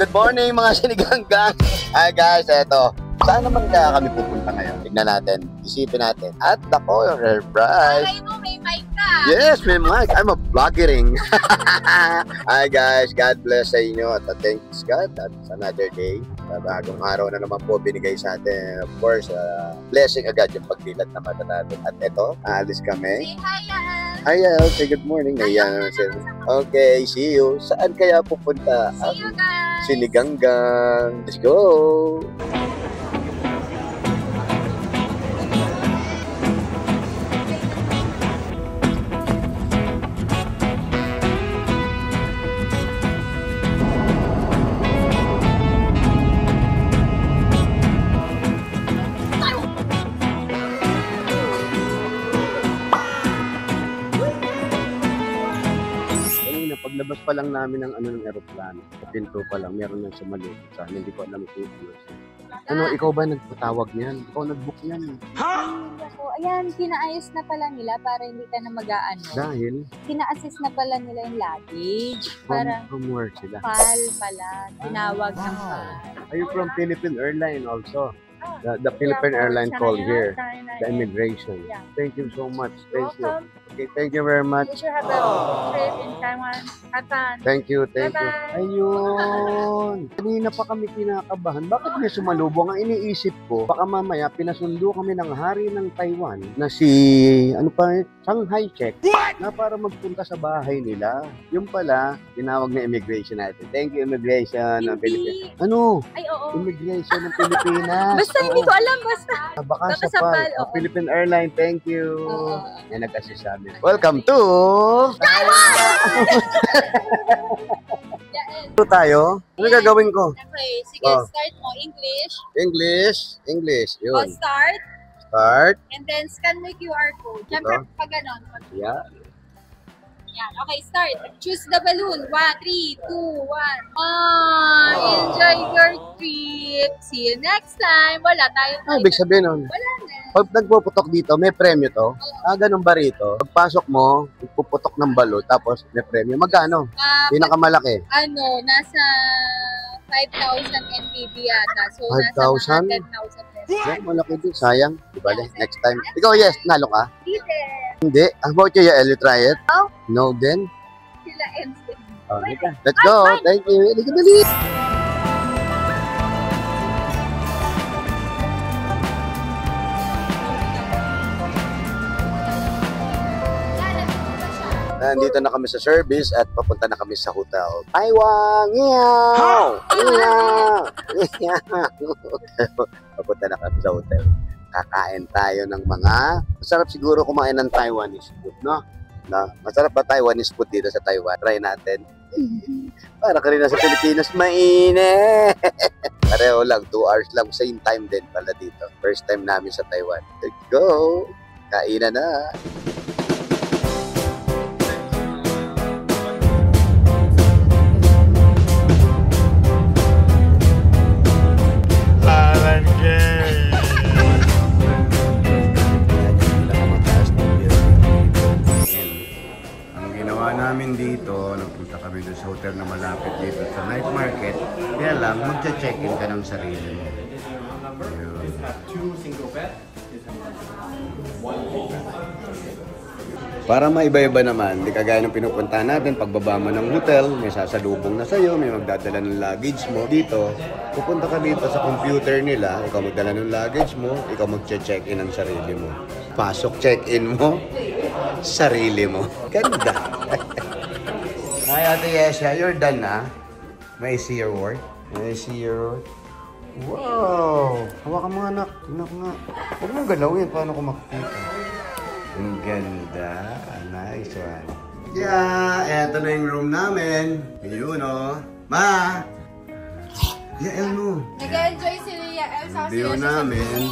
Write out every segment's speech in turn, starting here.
Good morning mga siniganggang. Hi guys, eto. Saan naman kaya kami pupunta ngayon? Tignan natin, isipin natin. At ako, your prize. Ay mo, may mic ka. Yes, may mic. I'm a vloggering. Hi guys, God bless sa inyo. At thanks God at another day. Bagong araw na naman po binigay sa atin. Of course, blessing agad yung pagdilat na mata natin. At eto, aalis kami. Say hi, Yael. Hi Yael, say good morning. Ayan, okay, see you. Saan kaya pupunta? See you guys. Siniganggang. Let's go! Paglabas pa lang namin ng aeroplano, sa pinto pa lang, meron nang sumalubog sa amin. Hindi ko alam kung ano. Ikaw ba nagpatawag niyan? Ikaw nag-book niyan? Ayan, kinaayos na pala nila para hindi ka na mag-aano. Dahil? Kina-assist na pala nila yung luggage. Para From where sila? PAL pala. Tinawag ng PAL. Are you from Philippine Airlines also? The Philippine Airline called here. The immigration. Yeah. Thank you so much. Thank you. Welcome. Okay, thank you very much. You should have a trip in Taiwan. Have fun. Thank you, thank you. Bye-bye. Ayun. Kanina pa kami kinakabahan. Bakit may sumalubong? Ang iniisip ko, baka mamaya pinasundo kami ng hari ng Taiwan na si, Shanghai Check na para magpunta sa bahay nila. Yung pala, tinawag na immigration natin. Thank you, immigration ng Pilipinas. Ano? Ay, oo. Immigration ng Pilipinas. Basta hindi ko alam, basta. Baka Baka sa sa PAL. PAL, oo. Philippine Airline, thank you. Oo. May nag-assist sa amin. Welcome to Yael. Ito tayo. Ano gagawin ko? Okay, sige, Oh. start mo. English. O, Yun. start. Start. And then, scan mo yung QR code. Siyempre, pag ganon. Yeah. Yan. Okay, start. Choose the balloon. 1, 3, 2, 1. Enjoy your trip. See you next time. Wala tayo. Ibig sabihin nun, Wala na. pag nagpuputok dito, may premyo to. Ganun ba rito? Pagpasok mo, puputok ng balot, tapos may premyo. Magkano? Pinakamalaki. Nasa 5,000 NPB yata. So, 5,000? nasa mga 10,000 pesos. Yeah, malaki din. Sayang. Di ba? Next time. Ikaw, yes. Nalo ka? Hindi. How about you, Yael? You try it? No. No, then? Sila instant. Oh, let's go. Thank you. Hindi ka dali. Nandito na kami sa service at papunta na kami sa hotel. Taiwan! Meow! Meow! Papunta na kami sa hotel. Kakain tayo ng mga... Masarap siguro kumain ng Taiwanese food, no? Masarap ba Taiwanese food dito sa Taiwan? Try natin. Para kanina sa Pilipinas, mainit! Pareho lang, 2 hours lang. Same time din pala dito. First time namin sa Taiwan. Let's go! Kainan na! Namin dito, nagpunta kami doon sa hotel na malapit dito sa night market. Kaya lang, magcha-check-in ka ng sarili mo. Para maiba-iba naman, di kagaya ng pinupuntahan natin, pagbaba mo ng hotel, may sasalubong na sa'yo, may magdadala ng luggage mo. Dito, pupunta ka dito sa computer nila, ikaw magdala ng luggage mo, ikaw magcha-check-in ng sarili mo. Pasok, check-in mo, sarili mo. Ganda! Hi, Ate Yesha, you're done na. May I see your work? May I see your work? Wow! Hawakan mo anak. Tingnan ko nga. Huwag mong galawin. Paano ko makikita? Ang ganda. Nice one. Yeah! Eto na yung room namin. Yun o. Ma! Yael mo. Nag-enjoy si Yael sa Video namin.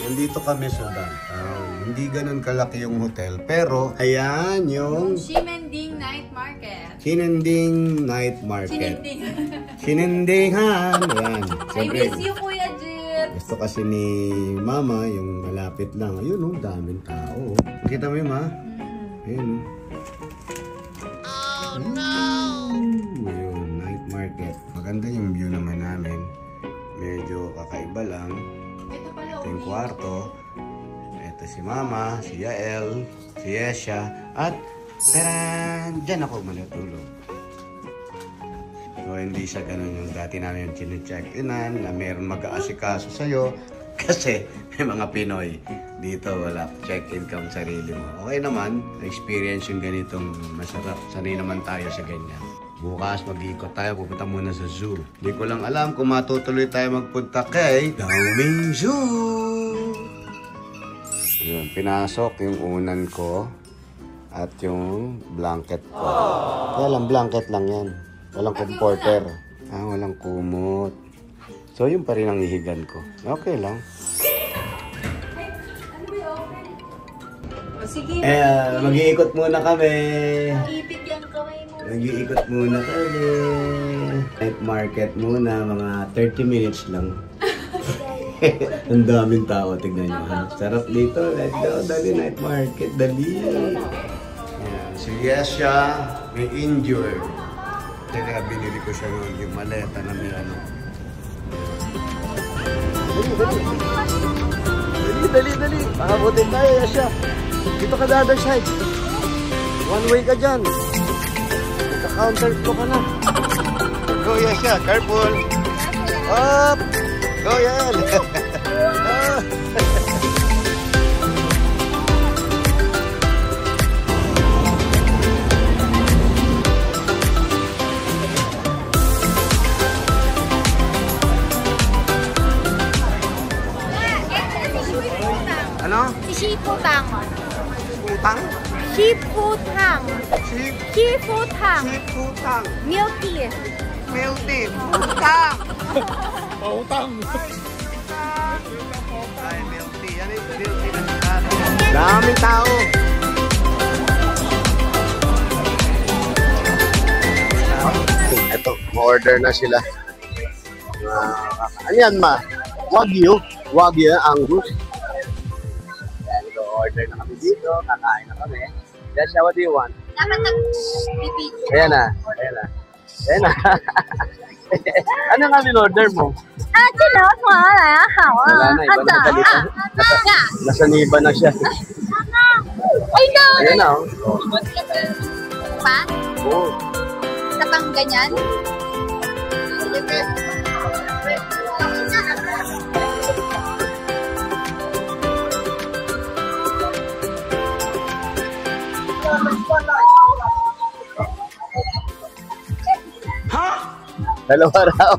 Nandito kami sa downtown. Hindi ganun kalaki yung hotel. Pero, ayan yung... Ximending Night Market. Xinending Night Market. Xinendingan. Ayan. I miss you, Kuya Jip. Gusto kasi ni Mama yung malapit lang. Ayun, oh, daming tao. Kita mo yun, Ma? Ayun, oh. Oh, no! Ayun, night market. Maganda yung view naman namin. Medyo kakaiba lang. Ito yung kwarto. Ito si Mama, si Yael, si Yesha, at taran! Diyan ako manatulog. So, hindi siya ganun yung dati namin yung chine-check-inan na meron mag-aasikaso sa'yo kasi may mga Pinoy. Dito wala, check-in kang sarili mo. Okay naman, experience yung ganitong masarap. Sanay naman tayo sa ganyan. Bukas mag-iikot tayo, pupunta muna sa zoo. Hindi ko lang alam kung matutuloy tayo magpunta kay Downing Zoo. Yun, pinasok yung unan ko at yung blanket ko. Kaya lang, blanket lang yan. Walang comforter. Walang kumot. So, yun pa rin ang ihigan ko. Okay lang. Sige. Mag-iikot muna kami. Ipit yung kamay mo. Mag-iikot muna kami. Night market muna, mga 30 minutes lang. Ang daming tao, tignan nyo. Ha? Sarap dito. Let's go, dali night market, dali. Ayan. Si Yesha, may injured. Kaya binili ko siya yung maleta na may ano. Dali. Pakabutin tayo, Yesha. Dito ka the other side. One way ka dyan. Nagka-counter flow ka na. Go, Yesha. Careful. Up. Go, Yael. Ano? Si Shiputang. Utang? Shiputang. Shiputang. Utang. Milk tea. Milk tea. Utang. Utang. Ay, milk tea. Ano yung milk tea na siya? Daming tao. Ito, ma-order na sila. Ano yan, ma? Wagyu. Wagyu, Angus. Order na kami dito, kakain na kami. Yesha, what do you want? Dapat nag-repeat. Ayan na. Ano nga order mo? Wala na, iba na salita. Nasa niba na siya. Ay, no! Ayan na, oh. Pa? Oo. Sa pang ganyan? Dalawa raw.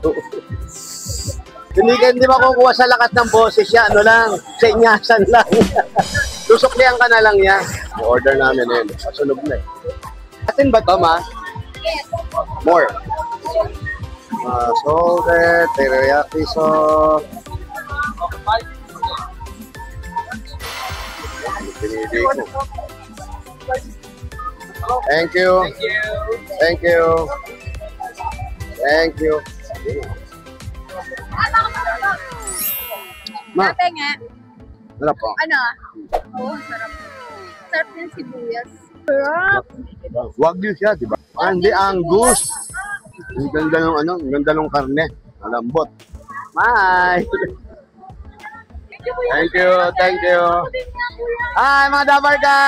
Hindi makukuha sa lakas ng boses siya. Ano lang, sa inyasan lang. Susuklihan ka na lang yan. Order namin yun. Pasunog na eh. Atin ba ito, ma? Yes. More. Salted, teriyaki sauce. Pinili ko. Thank you. Thank you. Thank you. Ma, Dati nga, sarap po. ano? Oo, sarap. Sarap yung sibuyas. Sarap. Wagyu siya, di ba? Hindi, Angus. Ang ganda ng ano, ang ganda ng karne. Malambot. Bye! Thank you, thank you. Hi, mga Dabarka!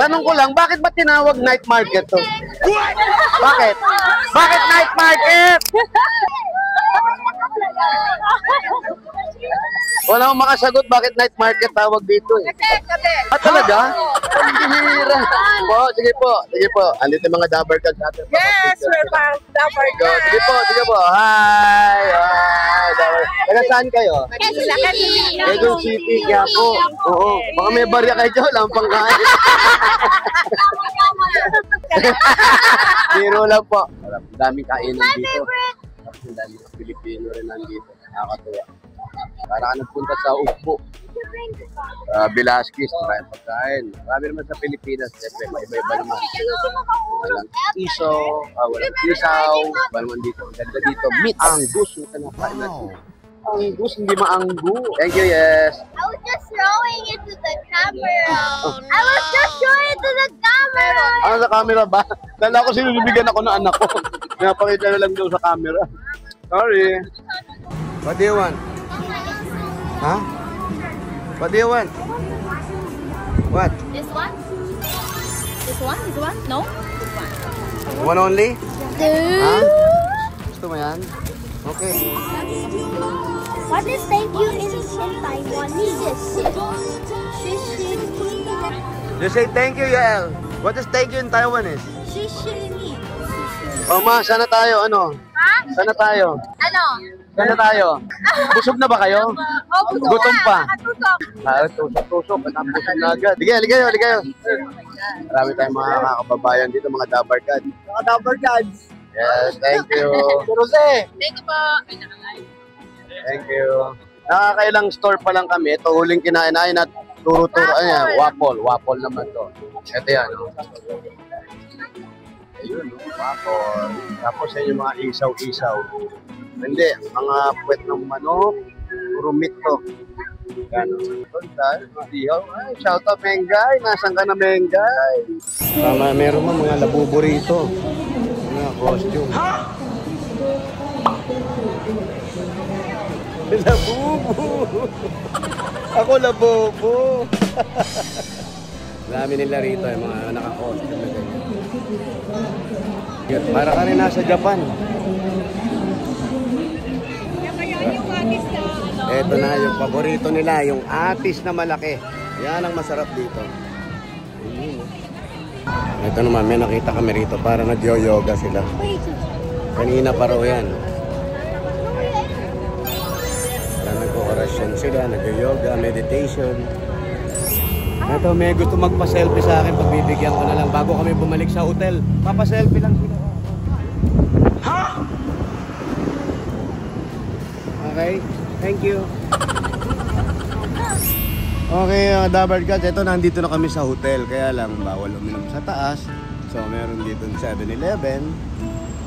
Tanong ko lang, bakit ba tinawag night market to? Bakit? Bakit night market? Wala akong makasagot bakit night market tawag dito eh. Kasi. Talaga? Ang bihira. Sige po. Andito yung mga Dabber Cats natin. Yes, we're back. Dabber Cats. Sige po. Hi, Dabber. Taga saan kayo? Quezon City, kaya po. Oo. Baka may barya kayo dyan, lang pangkain. Zero lang po. Ang daming kainan dito. Ang daming Pilipino rin nandito. Nakakatuwa. Para ka nagpunta sa Ugbo. Velasquez, maraming pagkain. Marami naman sa Pilipinas. Siyempre, iba-iba naman. Walang iso, walang isaw. Iba naman dito. Ang ganda dito. Meat Angus. Yung kinakain natin. Angus, hindi maanggu. Thank you, yes. I was just throwing it to the camera. I was just showing to the camera. Ah, sa camera ba? Dala ko sinubigyan ako ng anak ko. Napakita na lang daw sa camera. Sorry. What do you want? Huh? What do you want? What? This one? This one? This one? No? This one. One only? Ha? Gusto mo yan? Okay. What is thank you in Taiwanese? Just say thank you, Yael. What is thank you in Taiwanese? Shishini. Oh, ma, sana tayo, ano? Ha? Sana tayo. Ano? Sana tayo. Busog na ba kayo? Oh, busog Gutom na. pa. Nakatusok. Ah, tusok. Busog na agad. Ligayo. Marami tayong mga kakababayan dito, mga dabarkad. Mga dabarkads. Yes, thank you. Jose. Thank you po. Thank you. Nakakailang store pa lang kami. Ito huling kinain at turo-turo. Ano yan? Waffle. Waffle naman to. Ito yan. Oh. Ayun, waffle. Tapos yan yung mga isaw-isaw. Hindi, mga puwet ng manok. Puro meat to. Yan. Ay, shout out Mengay. Nasaan ka na Mengay? Tama, meron mo mga labubo rito. Mga costume. Ha? Labubo! Ako labubo! Dami nila rito yung mga naka-costume na ganyan. Para ka rin nasa Japan. Ito na yung paborito nila, yung atis na malaki. Yan ang masarap dito. Ito naman, may nakita kami rito para nag-yoga sila. Kanina pa raw yan. Nag-orasyon sila, nag-yoga, meditation. Ito, may gusto magpa-selfie sa akin. Pagbibigyan ko na lang bago kami bumalik sa hotel. Papa-selfie lang sila. Ha? Okay, thank you. Okay, Dabarkads, ito nandito na kami sa hotel. Kaya lang, bawal uminom sa taas. So, meron dito 7-Eleven.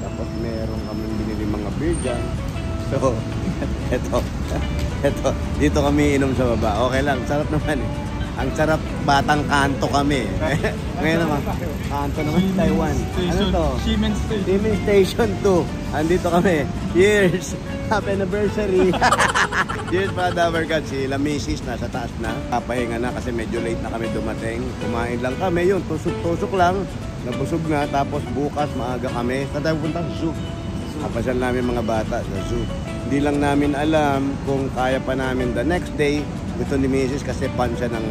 Tapos meron kami binili mga beer dyan. So, Ito, dito kami inom sa baba. Okay lang, sarap naman eh. Ang sarap, batang kanto kami. Ngayon naman, kanto naman sa Taiwan. Ano to? Siemens Station 2. Andito kami. Cheers! Happy anniversary! Cheers mga Dabarkads. Sila Mrs. nasa taas na. Papahinga na kasi medyo late na kami dumating. Kumain lang kami. Yun, tusok-tusok lang. Nabusog na. Tapos bukas, maaga kami. Saan tayo punta? Zoo. Kapasal namin mga bata sa zoo. Hindi lang namin alam kung kaya pa namin the next day. Gusto ni Mrs. kasi pan siya ng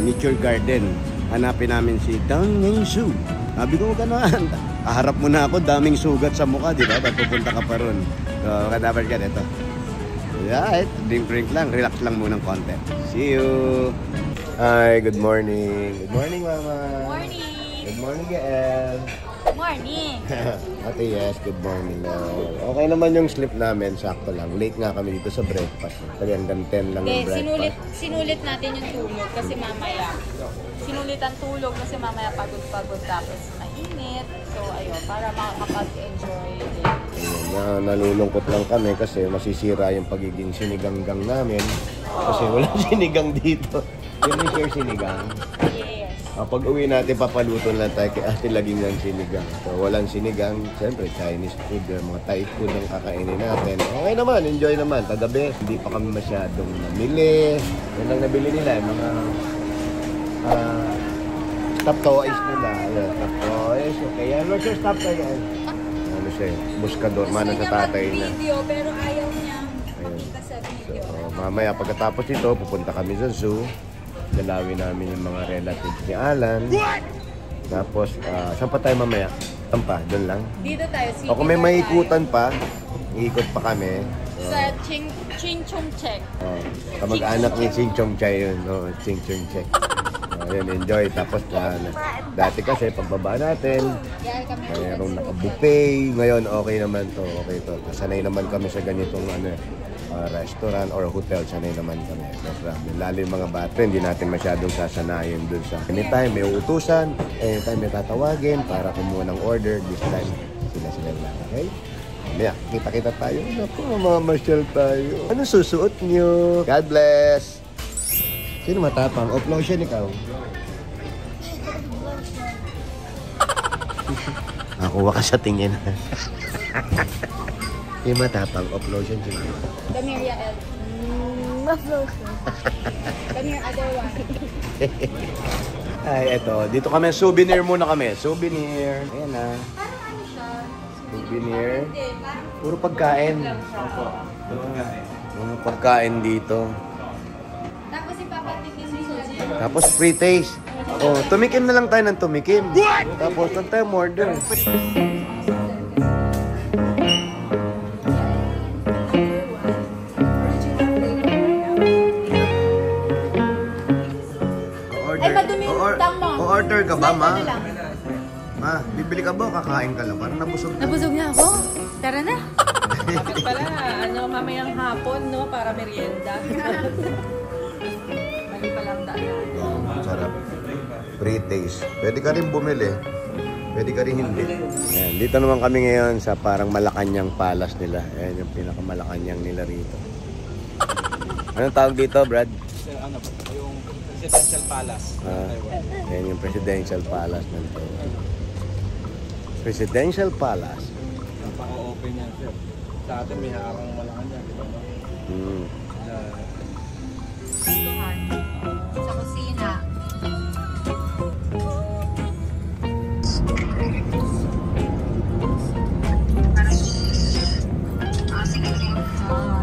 nature garden. Hanapin namin si Dang Ning Su. Sabi ko, gano'n. Kaharap mo na ako, daming sugat sa mukha, di ba? Ba't pupunta ka pa ron? So, kadabar ka ito. Yeah, drink lang. Relax lang munang konti. See you! Hi, good morning. Good morning, Mama. Morning. Good morning, Gael. Morning. Ate, yes, good morning. Okay naman yung sleep namin, sakto lang. Late nga kami dito sa breakfast. Kaya hanggang 10 lang yung breakfast. Sinulit natin yung tulog kasi mamaya. Sinulit ang tulog kasi mamaya pagod-pagod tapos mainit. So, ayun, para makapag-enjoy din. Nalulungkot lang kami kasi masisira yung pagiging siniganggang namin. Kasi walang sinigang dito. Yun yung share sinigang. Yes. Pag uwi natin, papaluto lang tayo kay Ate Laging ng sinigang. So, walang sinigang, siyempre Chinese food, mga Thai food ang kakainin natin. Okay naman, enjoy naman. Kagabi, hindi pa kami masyadong namili. Yan lang nabili nila, yung mga stop toys nila. Ayan, stop toys. Okay, yan. What's your stop toy? Ano siya, buskador, mana sa tatay na. Video, pero ayaw niya makita sa video. So, mamaya pagkatapos nito, pupunta kami sa zoo. Dalawin namin yung mga relatives ni Alan. Tapos, saan pa tayo mamaya? Saan pa? Doon lang? Dito tayo. O kung may maikutan pa, iikot pa kami. Sa Ching Chong Check. Kamag-anak ni Ching Chong Chay yun. Ching Chong Check. Yun, enjoy. Tapos, dati kasi, pagbaba natin, mayroong naka-buffet. Ngayon, okay naman to. Okay to. Sanay naman kami sa ganitong restaurant or hotel, sanay naman kami. Lalo yung mga bata, hindi natin masyadong sasanayin dun sa anytime may uutusan, anytime may tatawagin para kumuha ng order, this time sila lang. Okay? Mamaya, kita-kita tayo. Naku, mamasyal tayo. Ano susuot nyo? God bless! Sino matapang? Off lotion ikaw? Nakuha ka sa tingin. Sino matapang? Off lotion sino? Come here, Yael. Off lotion. Come here, other one. Ay, eto. Dito kami. Souvenir muna kami. Souvenir. Ayan na. Souvenir. Puro pagkain. Mga pagkain dito. Tapos ipapatikin nila. Tapos free taste. Oh, tumikim na lang tayo ng tumikim. Tapos lang tayo order. Ay, madumi yung utang mo. O-order ka ba, ma? Ano lang? Ma, bibili ka ba o kakain ka lang? Parang nabusog ka. Nabusog na ako. Tara na. Dapat pala, mamayang hapon, no? Para merienda. Mali palang daan. Oh, sarap. Free taste. Pwede ka rin bumili. Pwede ka rin hindi. Ayan, dito naman kami ngayon sa parang Malacanang Palace nila. Ayan yung pinaka-Malacanang nila rito. Anong tawag dito, Brad? Ano ba? Yung Presidential Palace. Ayan yung Presidential Palace ng Taiwan. Presidential Palace. Napaka-open yan, sir. Sa atin, may harang Malacanang, di ba? Sa kusina.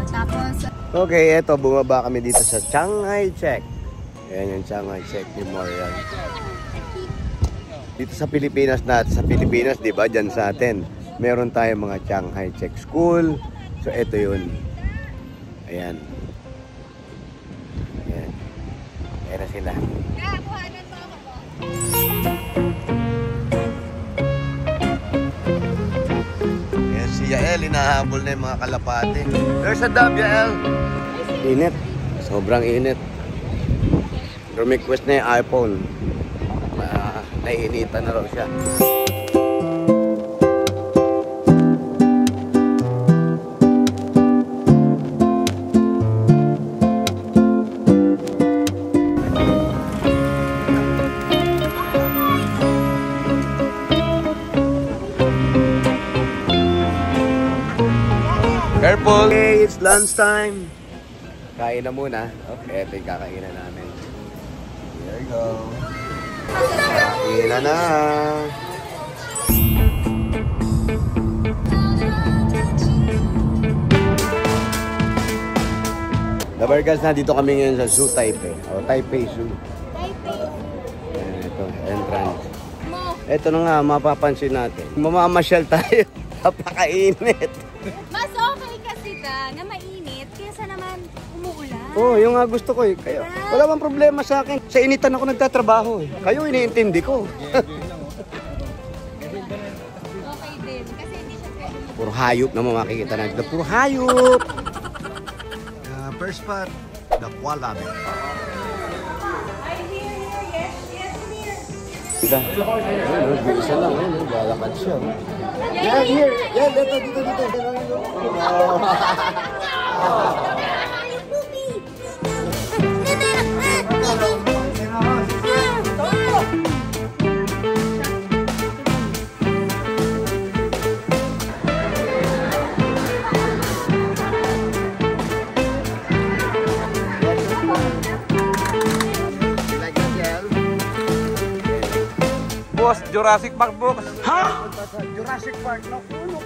Tapos, Okay, eto, bumaba kami dito sa Shanghai Check. Ayan yung Shanghai Check Memorial. Dito sa Pilipinas di ba, dyan sa atin, meron tayong mga Shanghai Check School. So, eto yun. Ayan. Ayan. Ayan na sila. kuhanan mo ako po. Ayan si Yael, hinahabol na yung mga kalapate. There's a dub, Yael. Init. Sobrang init. Request na yung iPhone. Naiinitan na raw siya. Careful! Okay, it's lunchtime. Kain na muna. Okay, ito yung kakainan namin. There you go. Kain na na. Dabargas na dito kami ngayon sa Zoo Taipei. O Taipei Zoo. Ayan, ito, entrance. Ito na nga, mapapansin natin. Mamamasyal tayo. Napakainit. Mas okay kasi na mainit kaysa naman umuulan. Oh, yung nga gusto ko eh. Kaya, wala bang problema sa akin. Sa initan ako nagtatrabaho eh. Kayo iniintindi ko. Okay din. Kasi hindi siya pwede. Puro hayop na makikita natin. Puro hayop! First spot, the Kuala Bear. Diba? Ayun, isa lang. Ayun, lalakad siya. Yeah, here. Yeah, dito. Boss, Jurassic Park, boss. Ha? Jurassic Park na puno.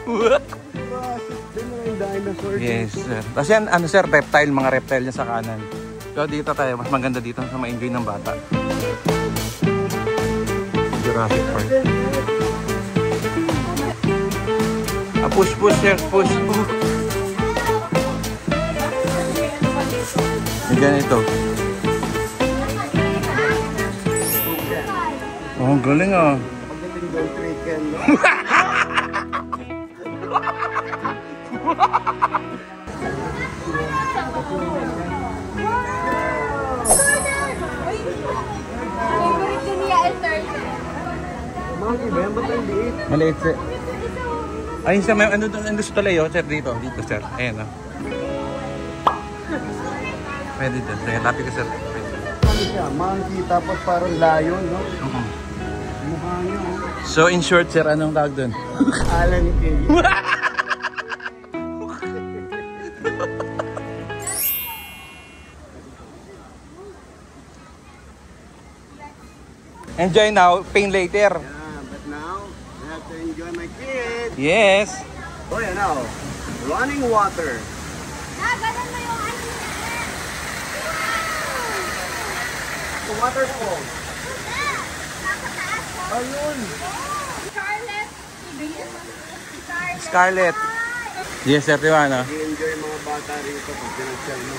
Jurassic, din mo yung dinosaur. Yes, sir. Tapos yan, ano sir, reptile, mga reptile yan sa kanan. So dito tayo, mas maganda dito sa ma-enjoy ng bata. Jurassic Park. Push, sir, push. Yan ito. Oh, ang galing ah. Pagdating doon, weekend, no? Favorite din niya is turtle. Mga iba yan, ba't ang liit? Maliit sir. Ayun sir, may ano doon, ano sa talayo, sir, dito sir. Ayan ah. Pwede din, sir. Lapit ka sir. Pwede. siya, monkey, tapos parang lion, no? Mukha niya, oh. So in short sir, anong tawag doon? Alan Kay. Enjoy now, pain later. Yeah, but now, I have to enjoy my kids. Yes. Oh, yeah, now, running water. Ganun mo yung ano niya. The waterfall. Nakataas mo. Ayun. Scarlett. Scarlett. Yes sir, di ba ano? Mag-i-enjoy yung mga bata rito pag pinasyal mo.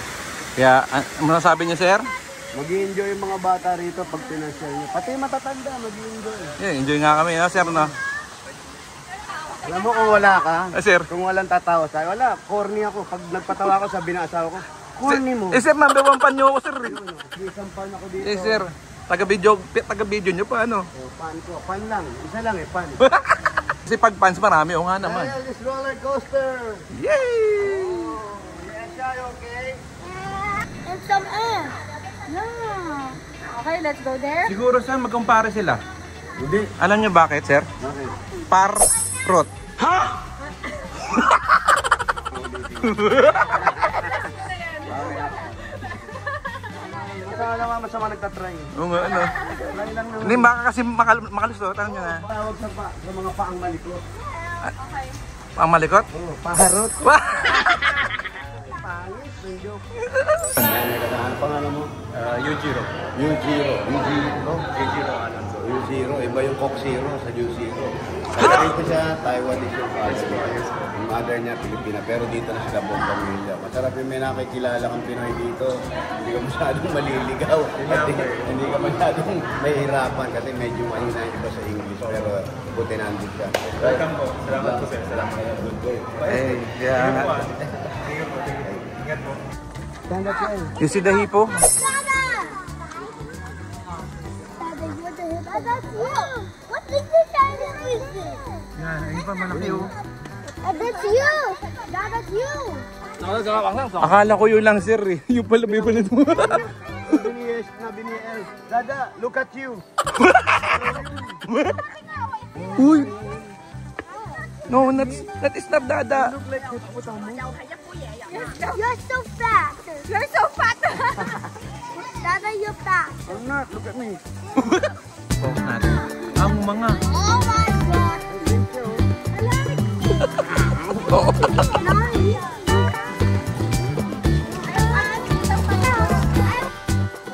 Kaya, ano sabi niyo sir? Mag-i-enjoy yung mga bata rito pag pinasyal mo. Pati matatanda, mag-i-enjoy. Yeah, enjoy nga kami, no sir, no? Alam mo kung wala ka, Sir. kung walang tatawa sa'yo, wala, corny ako. Pag nagpatawa ako, sabi ng asawa ko, corny mo. Eh sir, number one fan niyo ako sir. Isang pan ako dito. Eh sir, taga-video niyo pa ano? Oh, pan ko, pan lang. Isa lang eh, pan. Kasi pag fans marami, o nga naman. Ayan, this roller coaster. Yay! Yes, siya, okay? And some air. Yeah. Okay, let's go there. Siguro sir, magkumpare sila. Hindi. Alam niyo bakit sir? Bakit? Parrot. Masama nagtatry. Oo nga, ano? Try lang naman. Hindi, baka kasi makalusot. Ano nyo na? Tawag sa mga paang malikot. Ang malikot? Oh, paharot. Wah! Pangit, yung joke. Ano pangalan mo? Yujiro. Yujiro. Yujiro? Yujiro Alonso. Yujiro. Iba yung Coke Zero sa Yujiro. Kaya rito siya, Taiwanese yung father. Yung mother niya, Pilipina. Pero dito na sila buong pamilya. Masarap yung may nakikilala kang Pinoy dito. Hindi ka masyadong maliligaw. Hindi ka masyadong mahihirapan kasi medyo mahina yung iba sa English. Pero buti nandun siya. Welcome po. Salamat po sir. Salamat kayo. Good boy. Eh, kaya nga. Ingat po. Stand up yan. You see the hippo? That's you. What is this animal? Yan, ayun pa malaki oh. That's you. That's you. Akala ko yun lang sir eh. Yung pala may pala ito. Binies na binies. Dada, look at you. Uy! No, that is not Dada. Look like hippopotamus. You're so fat. You're so fat. Dada, you're fat. I'm not. Look at me. Focus natin. Ang mga. Oh my God.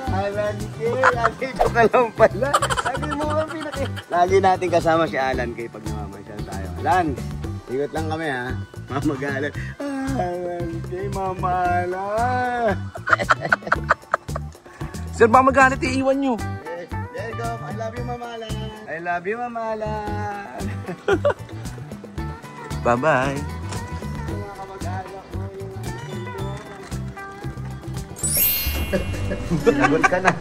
Alan Kay. Dito ka lang pala. Sabi mo ang pinaki. Lagi natin kasama si Alan Kay pag namamasyal tayo. Alan, ikot lang kami ha. Mamagalan. Alan Kay, mamala. Sir, ba magalit iiwan nyo? Yes, there you go. I love you, mamala. I love you, mamala. Bye-bye. Lagot ka na.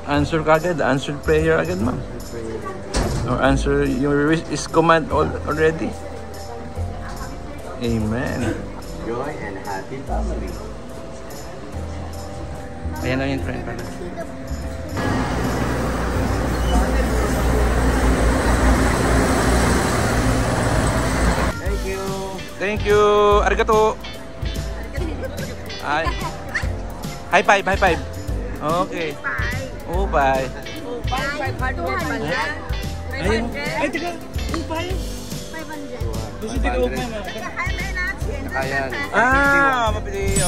Answer ka agad. Answer prayer agad, ma'am. Or answer your wish is command already. Amen. Joy and happy family. Ayan lang yung friend pala. Thank you. Thank you. Arigato. Ay. High five, high five. Okay. Oh, bye. 500 pala. Ayun. Ay, tiga. Oh, bye. 500. Gusto tiga, okay. Ayan. Ah, mapili.